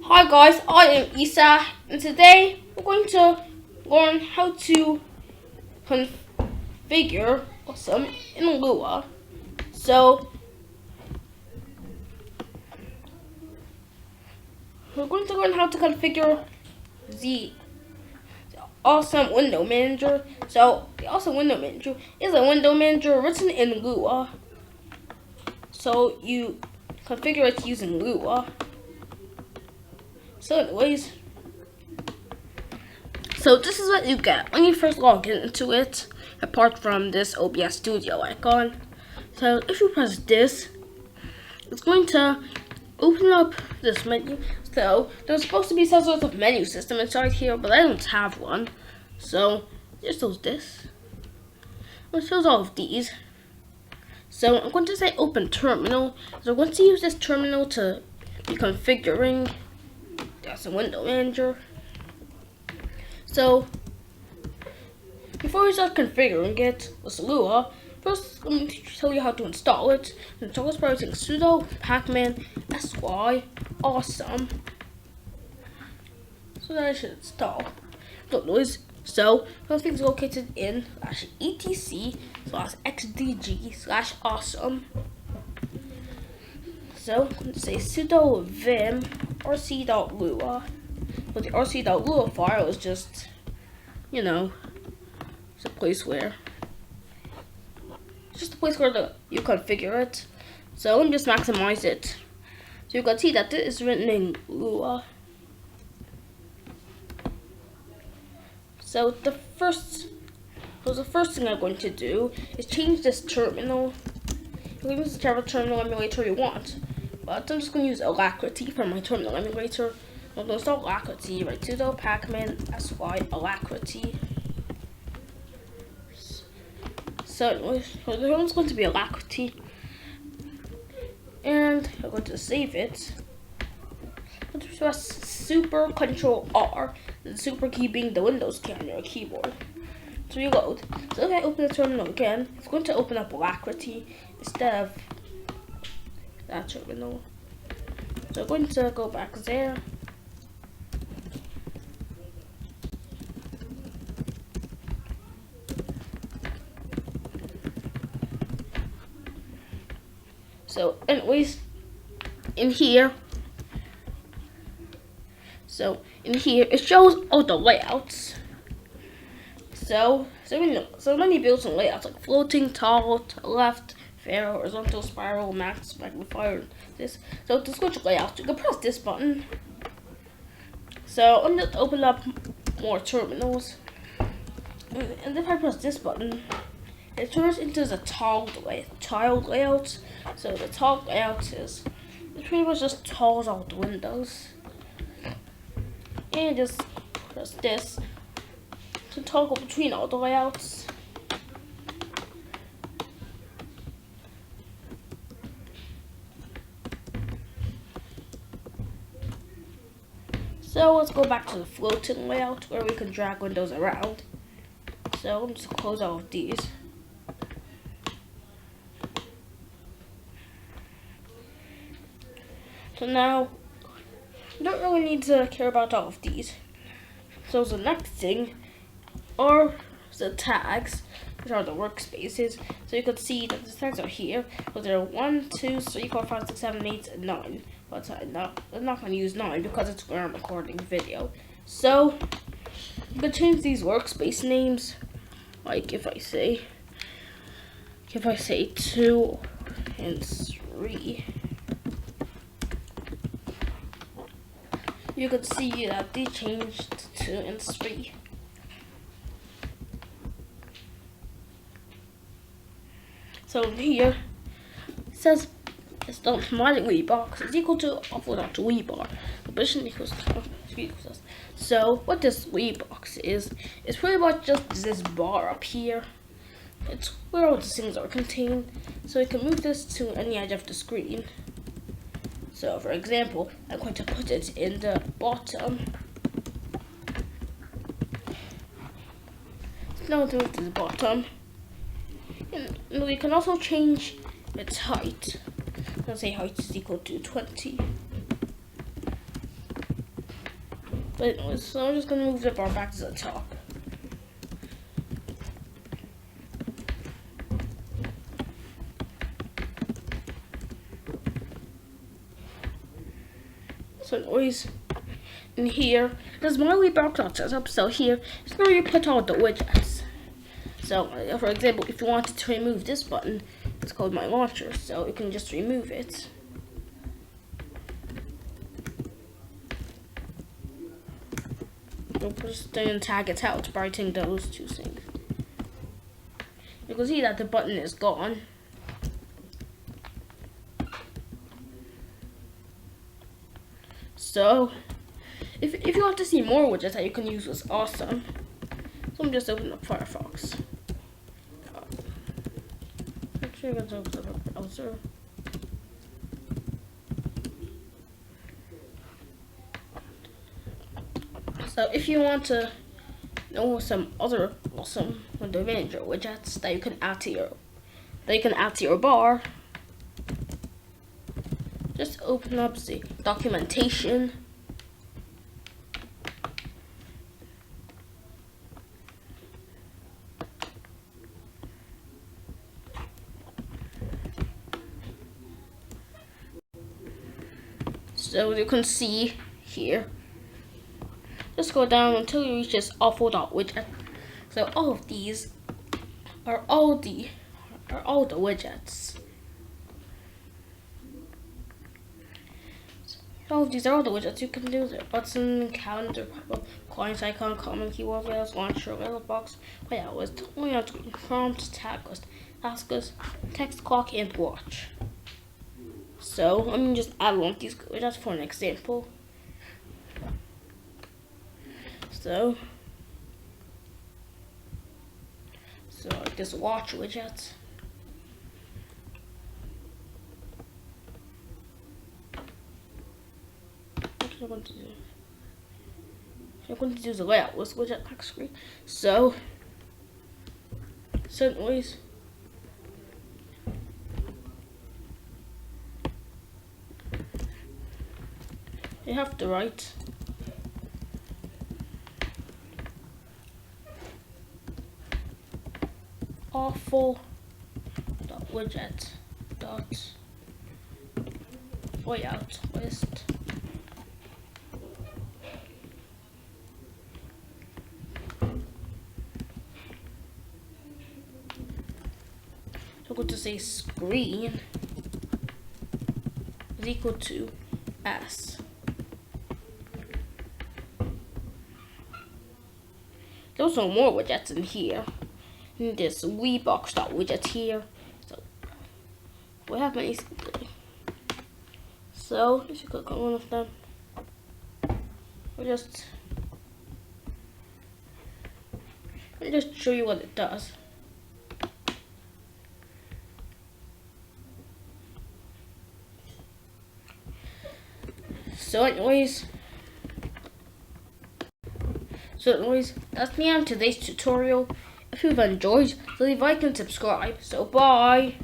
Hi guys, I am Isa, and today we're going to learn how to configure Awesome in Lua. So we're going to learn how to configure the Awesome Window Manager. So the Awesome Window Manager is a window manager written in Lua. So you configure it using Lua. So anyways, so this is what you get when you first log into it, apart from this OBS Studio icon. So if you press this, it's going to open up this menu. So there's supposed to be some sort of menu system inside here, but I don't have one. So just shows this. It shows all of these. So I'm going to say open terminal. So I'm going to use this terminal to be configuring the window manager. So before we start configuring it with Lua, first I'm going to tell you how to install it. Install it by using sudo pacman sy awesome. So that I should install. No noise. So everything is located in /etc/xdg/awesome. So I'm going to say sudo vim rc.lua. But the rc.lua file is just, it's a place where you configure it. So let me just maximize it. So you can see that this is written in Lua. So the first thing I'm going to do is change this terminal. You can use whichever terminal emulator you want, but I'm just going to use Alacrity for my terminal emulator. I'm going to install Alacrity, right? Sudo pacman sy alacrity. So the one's going to be Alacrity, and I'm going to save it. I'm going to press Super Control R, the super key being the Windows key on your keyboard. To reload. So if I open the terminal again, it's going to open up Alacrity instead of that terminal. So I'm going to go back there. So anyways, in here it shows all the layouts. So many built-in layouts like floating, toggle, to the left, fair, horizontal, spiral, max, magnifier, this. So to switch layouts, you can press this button. So I'm just open up more terminals, and if I press this button, it turns into the tiled layout. So the tiled layout is pretty much just tiles out the windows. And just press this to toggle between all the layouts. So let's go back to the floating layout where we can drag windows around. So I'm just close all of these. So now, you don't really need to care about all of these. So the next thing are the tags, which are the workspaces. So you can see that the tags are here. So there are 1, 2, 3, 4, 5, 6, 7, 8, and 9. But I'm not going to use 9 because it's where I'm recording video. So you can change these workspace names. Like if I say 2 and 3. You can see that they changed to 2 and 3. So here it says it's the smiley box is equal to offload.we bar. Position equals equals. So what this we box is pretty much just this bar up here. It's where all the things are contained. So you can move this to any edge of the screen. So for example, I'm going to put it in the bottom. Now to move to the bottom. And we can also change its height. Let's say height is equal to 20. But anyways, so I'm just gonna move the bar back to the top. So anyways, in here, there's my wee bar clock setup. So here is where you put all the widgets. So for example, if you wanted to remove this button, it's called my launcher. So you can just remove it. You'll just then tag it out by writing those two things. You can see that the button is gone. So, if you want to see more widgets that you can use with Awesome, so I'm just opening up Firefox. Actually, I'm going to open up a browser. So, if you want to know some other awesome window manager widgets that you can add to your bar, just open up the documentation. So you can see here, just go down until you reach this awful.widget. So all of these are all the widgets. All of these are all the widgets you can do. There, button, calendar, client icon, common keyword files, launcher, mailbox, layout list, layout screen, prompt, tag list, task list, text, clock, and watch. So I'm gonna just add one of these widgets for an example. So like this watch widget. I'm going to do the layout list widget back screen. So anyways, you have to write awful.widget layout list. So I'm going to say screen is equal to S. There's no more widgets in here. In this WeBox.widget here. So we have many. So if you click on one of them, I'll just show you what it does. So anyways, that's the end of today's tutorial. If you've enjoyed, leave a like and subscribe. So bye.